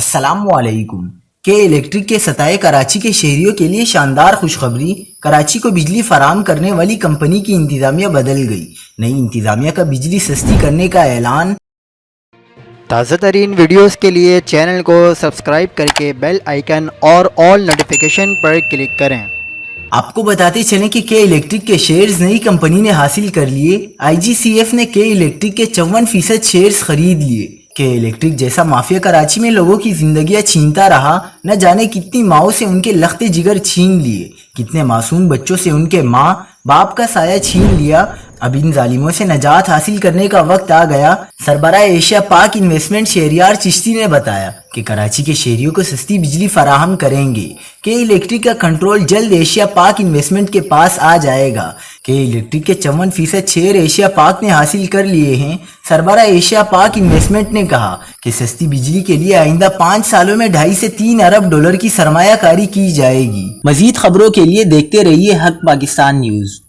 السلام علیکم۔ کے الیکٹرک کے ستائے کراچی کے شہریوں کے لیے شاندار خوشخبری، کراچی کو بجلی فراہم کرنے والی کمپنی کی انتظامیہ بدل گئی، نئی انتظامیہ کا بجلی سستی کرنے کا اعلان۔ تازہ ترین ویڈیوز کے لیے چینل کو سبسکرائب کر کے بیل آئیکن اور آل نوٹیفیکیشن پر کلک کریں۔ آپ کو بتاتے چلیں کہ کے الیکٹرک کے شیئرز نئی کمپنی نے حاصل کر لیے۔ آئی جی سی ایف نے کے الیکٹرک کے 54% شیئرز خرید لیے۔ کے الیکٹرک جیسا مافیا کراچی میں لوگوں کی زندگیاں چھینتا رہا، نہ جانے کتنی ماؤں سے ان کے لخت جگر چھین لیے، کتنے معصوم بچوں سے ان کے ماں باپ کا سایہ چھین لیا۔ اب ان ظالموں سے نجات حاصل کرنے کا وقت آ گیا۔ سربراہ ایشیا پاک انویسٹمنٹ شہریار چشتی نے بتایا کہ کراچی کے شہریوں کو سستی بجلی فراہم کریں گے۔ کے الیکٹرک کا کنٹرول جلد ایشیا پاک انویسٹمنٹ کے پاس آ جائے گا۔ کے الیکٹرک کے 54% شیئر ایشیا پاک نے حاصل کر لیے ہیں۔ سربراہ ایشیا پاک انویسٹمنٹ نے کہا کہ سستی بجلی کے لیے آئندہ 5 سالوں میں 2.5 سے 3 ارب ڈالر کی سرمایہ کاری کی جائے گی۔ مزید خبروں کے لیے دیکھتے رہیے حق پاکستان نیوز۔